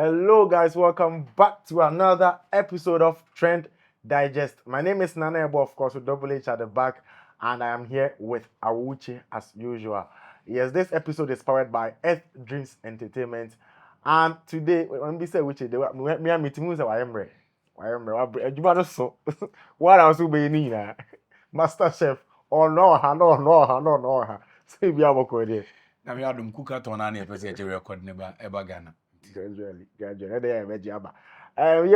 Hello, guys. Welcome back to another episode of Trend Digest. My name is Nana Ebo, of course, with Double H at the back, and I am here with Awuchi as usual. Yes, this episode is powered by Earth Dreams Entertainment, and today, when we say which me and meeting who's I am ready. So what else will be Nina? Master Chef, no. So we are working. Na me adum kuka tona na pese e record ne ba Ghana. Gradually. Yeah,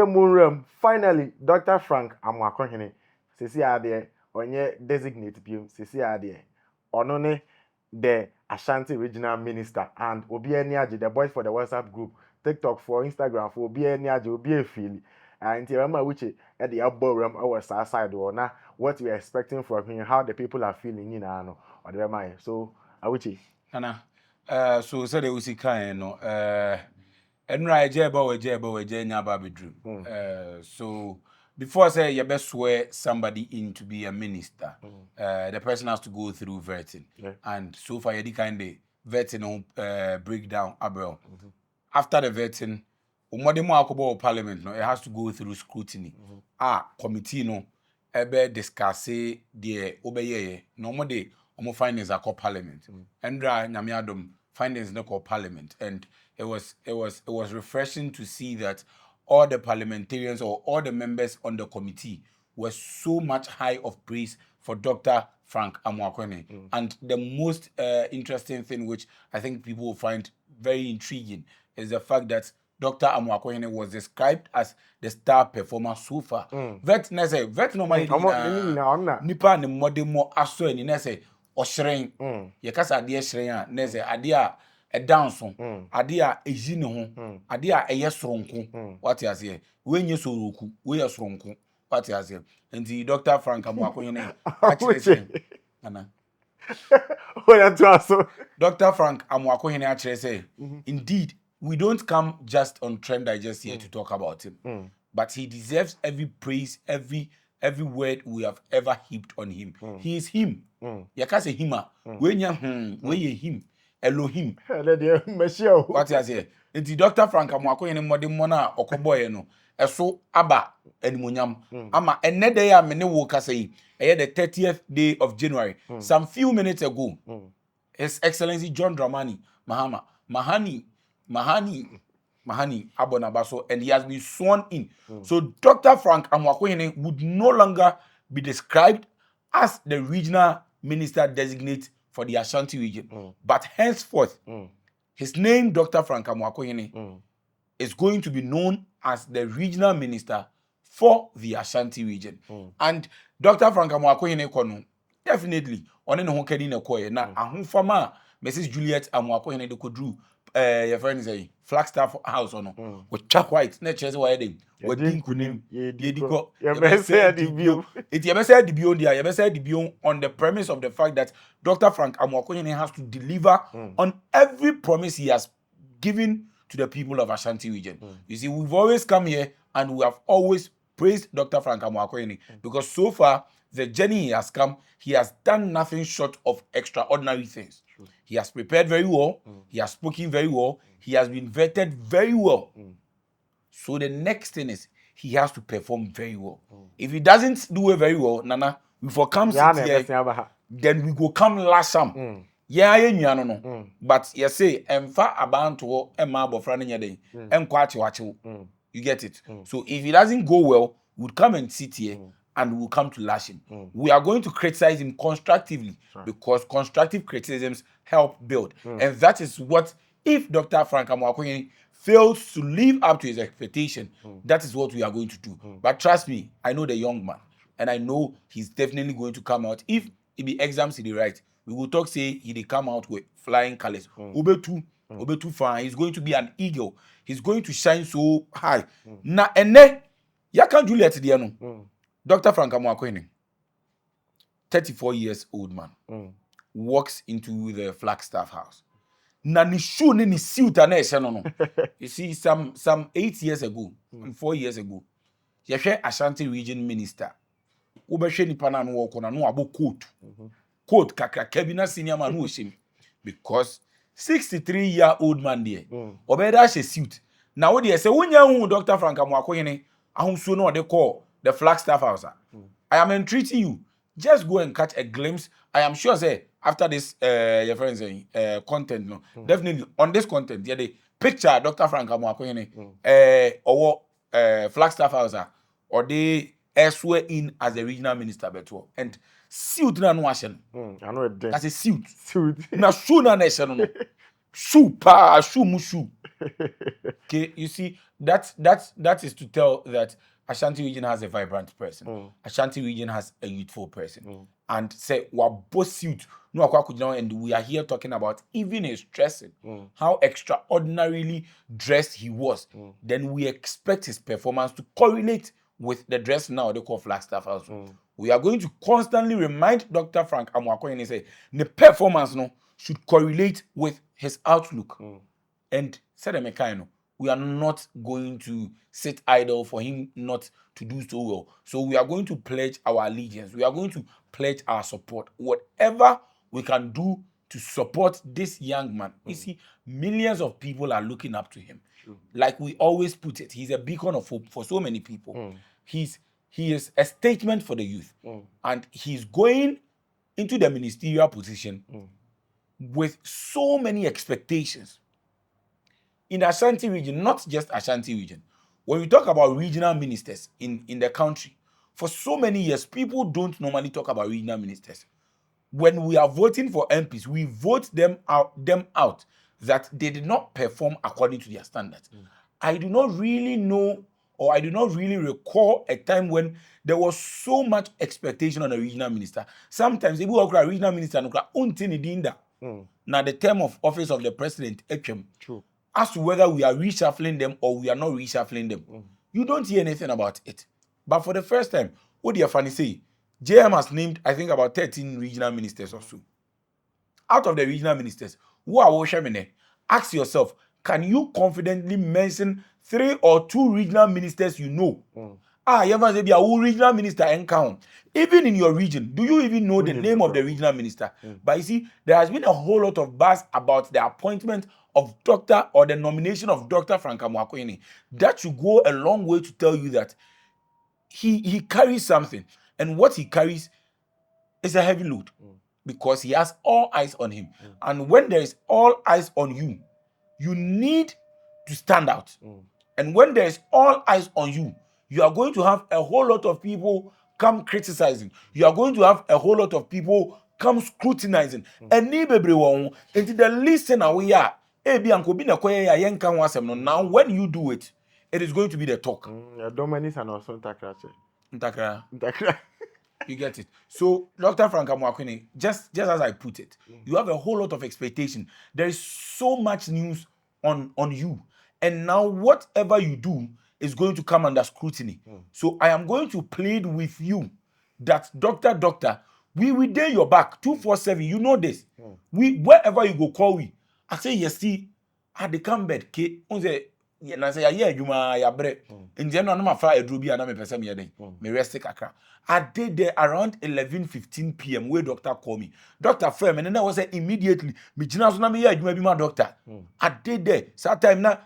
Munram. Finally, Dr. Frank Amwakohene. Sisi ade onye designate bio. Sisi ade onone the Ashanti regional minister and Obi Eniaje, the boys for the WhatsApp group, TikTok for Instagram for Obi Eniaje, Obi Efili. And remember which at the elbow room our side or na what we are expecting from him, how the people are feeling, you know, or the mind. So, Awuchi. Nana, so say the usika no, enra eje nya ba bedroom. So before say you best swear somebody in to be a minister, the person has to go through vetting. Yeah. And so far you kind of vetting on breakdown abroad. After the vetting, umodemo akobo parliament no, it has to go through scrutiny. Committee no ebe discuss the obeye no more de omo findings are called parliament. Endra nyame adom findings no called parliament, and it was refreshing to see that all the parliamentarians or all the members on the committee were so much high of praise for Dr. Frank Amwakwene. And the most interesting thing, which I think people will find very intriguing, is the fact that Dr. Amwakwene was described as the star performer so far. Vet normally nipa ne modern more aso ani na say ohyiren ye kasa ade ehyiren a na say ade a edanso ade a eji ne ho ade a eye soronko what you say we nye soroku we ye soronko what you say nti Dr. Frank Amwakwene actually ana Dr. Frank Amwakwene actually say indeed we don't come just on Trend Digest here to talk about him, but he deserves every praise, every word we have ever heaped on him. He is him. Yaka say hima. We him. Elohim. What you say? It's Dr. Frank Amwakwene modern mona okoboye no. Eso aba animunyam. Ama enne day a mene wo kasa yi. The 30th day of January. Some few minutes ago. His Excellency John Dramani Mahani Abonabaso, and he has been sworn in. So Dr. Frank Amwakwene would no longer be described as the regional minister designate for the Ashanti region, but henceforth, his name, Dr. Frank Amwakwene, is going to be known as the regional minister for the Ashanti region. And Dr. Frank Amwakwene kono definitely one no hokedi na koye na ahunfama Mrs. Juliet Amwakwene de kodru your friend say Flagstaff House ono with Chuck White na chese wa yedem we dinkunim yediko yebese on the premise of the fact that Dr. Frank Amwakwene has to deliver on every promise he has given to the people of Ashanti region. You see, we've always come here and we have always praised Dr. Frank Amwakwene because so far the journey he has come, he has done nothing short of extraordinary things. He has prepared very well. He has spoken very well. He has been vetted very well. So the next thing is he has to perform very well. If he doesn't do it very well, Nana, before comes here, then we go come last time. No. But you say, emfa abantu emma bofrane nyade, enkwachi wachi. You get it? So if he doesn't go well, we'll come and sit here and we'll come to lash him. We are going to criticize him constructively because constructive criticisms help build. And that is what, if Dr. Frank Amwakwene fails to live up to his expectation, that is what we are going to do. But trust me, I know the young man, and I know he's definitely going to come out. If it be exams he right, we will talk say he come out with flying colors. Obetu fine. He's going to be an eagle. He's going to shine so high. Na ene yaka Juliet diano. Dr. Frank Amwakwene, 34 years old man, walks into the Flagstaff House. Na ni shoe ni suit na no. You see, some 8 years ago, 4 years ago, yehwe Ashanti region minister. Ubehwe nipa na no woko na no abo coat. Coat kakra kabina senior man wo shim because 63-year-old man there. Obeda she suit. Now what they say when you Dr. Frank Amoakohene ahunsuo no they call the Flagstaff House. I am entreating you, just go and catch a glimpse. I am sure say after this your friends saying content no definitely on this content yeah the picture Dr. Frank Amoakohene or Flagstaff House or they swear in as the regional minister beto and suit na no ashen. I know it. That's a suit. Suit. Na shoe na ashen no. Shoe pa shoe mushu. Okay, you see that is to tell that Ashanti region has a vibrant person. Ashanti region has a youthful person. And say we both suit no akwa and we are here talking about even his dressing, how extraordinarily dressed he was. Then we expect his performance to correlate with the dress now they call Flagstaff House. We are going to constantly remind Dr. Frank Amoakohene say the performance no should correlate with his outlook. And said Emeka, we are not going to sit idle for him not to do so well. So we are going to pledge our allegiance. We are going to pledge our support. Whatever we can do to support this young man. You see, millions of people are looking up to him. Like we always put it, he's a beacon of hope for so many people. He is a statement for the youth. And he's going into the ministerial position with so many expectations. In the Ashanti region, not just Ashanti region. When we talk about regional ministers in the country, for so many years, people don't normally talk about regional ministers. When we are voting for MPs, we vote them out that they did not perform according to their standards. I do not really know, or I do not really recall a time when there was so much expectation on a regional minister. Sometimes if we work a regional minister, now the term of office of the president, True. as to whether we are reshuffling them or we are not reshuffling them. You don't hear anything about it. But for the first time, what do you funny say? JM has named, I think, about 13 regional ministers or so. Out of the regional ministers, who are Oshamine? Ask yourself, can you confidently mention 3 or 2 regional ministers you know? You ever say be a regional minister and count. Even in your region, do you even know the name of the regional minister? But you see, there has been a whole lot of buzz about the appointment of Dr. or the nomination of Dr. Frank Amoakohene. That should go a long way to tell you that he carries something. And what he carries is a heavy load because he has all eyes on him. And when there is all eyes on you, you need to stand out. And when there is all eyes on you, you are going to have a whole lot of people come criticizing. You are going to have a whole lot of people come scrutinizing. And into the listener we are. Now when you do it, it is going to be the talk. You get it. So Dr. Frank Amoakohene, just as I put it, you have a whole lot of expectation. There is so much news on you. And now whatever you do is going to come under scrutiny. So I am going to plead with you that doctor, we will dare your back 247. You know this. We wherever you go call we. I say yes, see, at the come bed, K say na say ya adwuma ya bre. Nje no ma fa eduro bi ana me pese me yeden. Me rest kakra. I did there around 11:15 p.m. where doctor call me. Doctor frame and then I was say immediately me gina so na me ya adwuma bi ma doctor. I did there. So time na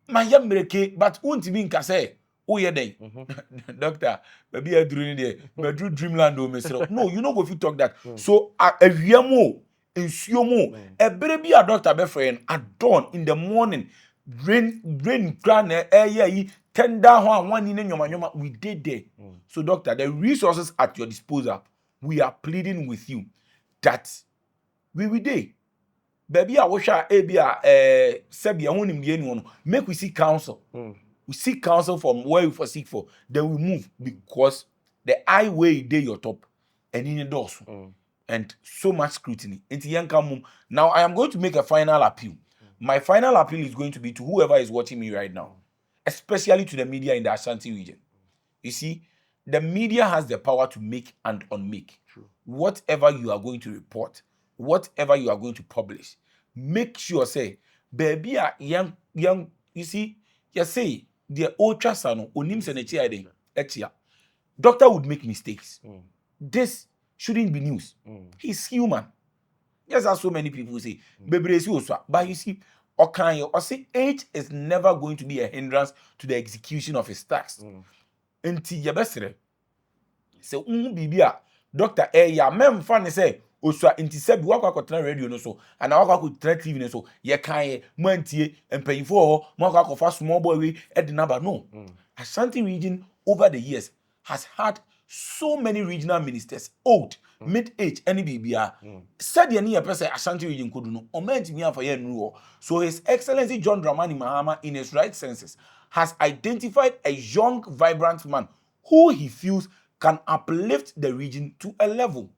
my yam breke but won't be nka say oh yeah den. Doctor, baby eduro ni there. Me drew dreamland o me say. No, you no go fit talk that. So awiamo nsuo mu ebere bi a doctor be friend at dawn in the morning rain grand yi tender ho anwani ne nyoma we did there. So doctor, the resources at your disposal, we are pleading with you that we will dey baby a wo hwa e bi a sebia honim die ni no make we seek counsel. We seek counsel from where we for seek for, then we move because the highway dey your top and in the doors. And so much scrutiny. Now I am going to make a final appeal. My final appeal is going to be to whoever is watching me right now, especially to the media in the Ashanti region. You see, the media has the power to make and unmake. Whatever you are going to report, whatever you are going to publish, make sure say, baby, young, you see, you say the ultra sano onim senechi ide. Doctor would make mistakes. This shouldn't be news. He's human. Yes, as so many people say, but you see, Okanyo, or say age is never going to be a hindrance to the execution of his task. Enti yebesere. Se bibia doctor ya memfa ne say osua enti se bi wakwa kwotena radio no so ana wakwa kwotena TV no so ye kan mantie empanyifo ho wakwa kofa small boy we e number no. Ashanti region over the years has had so many regional ministers, old, mid-age, any bibia. Said the near person Ashanti region could no oment me for year no. So His Excellency John Dramani Mahama, in his right senses, has identified a young, vibrant man who he feels can uplift the region to a level.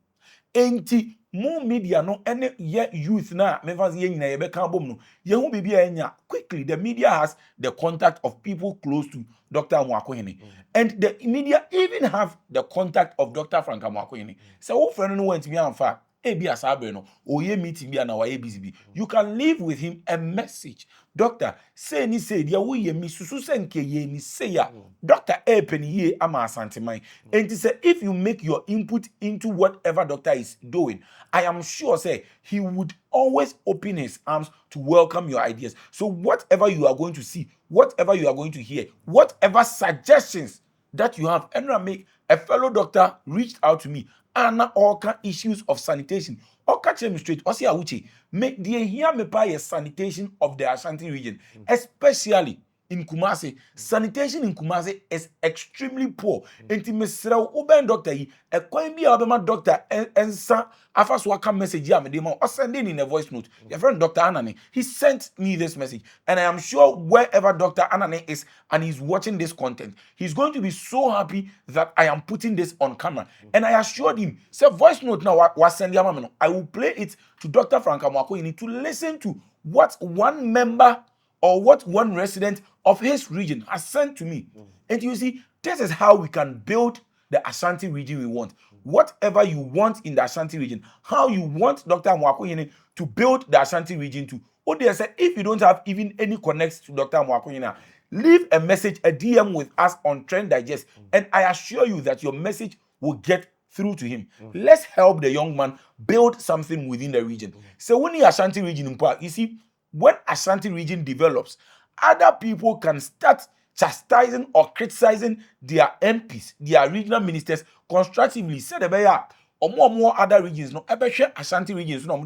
Enti more media no any youth na memphas ye nyina ye beka bom no ye hu bibia enya quickly. The media has the contact of people close to Dr. Amwakohene, and the media even have the contact of Dr. Frank Amwakohene. So wo friend no went me amfa ebi asabe no oye meeting bi na waye busy bi, you can leave with him a message. Doctor say ni say dia wo ye mi susu se nke ye ni say ya doctor penny ye ama Asante man. And say if you make your input into whatever doctor is doing, I am sure say he would always open his arms to welcome your ideas. So whatever you are going to see, whatever you are going to hear, whatever suggestions that you have, and I make a fellow doctor reached out to me and all kind issues of sanitation. Or catch him straight. Or see Awuchi, make the hear me by a sanitation of the Ashanti region, especially in Kumasi. Sanitation in Kumasi is extremely poor. Enti mesra uben doctor yi e kwan bi a obema doctor ensa afaso aka message ya me dey or sending in a voice note. Your friend Dr. Anani, he sent me this message, and I am sure wherever Dr. Anani is and he's watching this content, he's going to be so happy that I am putting this on camera. And I assured him, say voice note now was send no. I will play it to Dr. Frank Amwako. You need to listen to what one member or what one resident of his region has sent to me. And you see, this is how we can build the Ashanti region we want. Whatever you want in the Ashanti region, how you want Dr. Amwako to build the Ashanti region to. What they said, if you don't have even any connects to Dr. Amwako, leave a message, a DM with us on Trend Digest, and I assure you that your message will get through to him. Let's help the young man build something within the region. So when the Ashanti region, you see, when Ashanti region develops, other people can start chastising or criticizing their MPs, their regional ministers constructively. Say the bear, or more other regions, no, share Ashanti regions, no,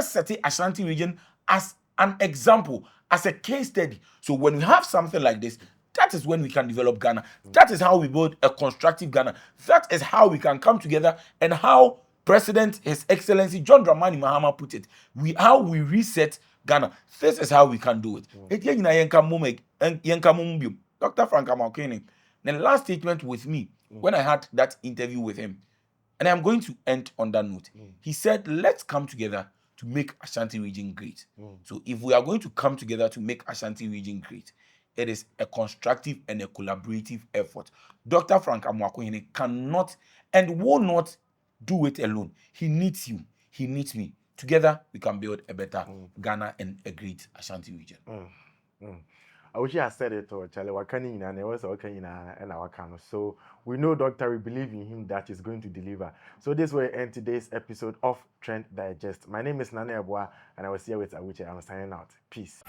set Ashanti region as an example, as a case study. So when we have something like this, that is when we can develop Ghana. That is how we build a constructive Ghana. That is how we can come together, and how President, His Excellency John Dramani Mahama put it, how we reset Ghana. This is how we can do it. Dr. Frank Amwako, the last statement with me when I had that interview with him, and I'm going to end on that note. He said, let's come together to make Ashanti region great. So if we are going to come together to make Ashanti region great, it is a constructive and a collaborative effort. Dr. Frank Amwako cannot and will not do it alone. He needs you. He needs me. Together, we can build a better Ghana and a great Ashanti region. I wish I had said it, or Charlie Wakani, and I was okay and our So we know, Doctor, we believe in him that he's going to deliver. So this will end today's episode of Trend Digest. My name is Nana Abua, and I was here with Awuche. I'm signing out. Peace.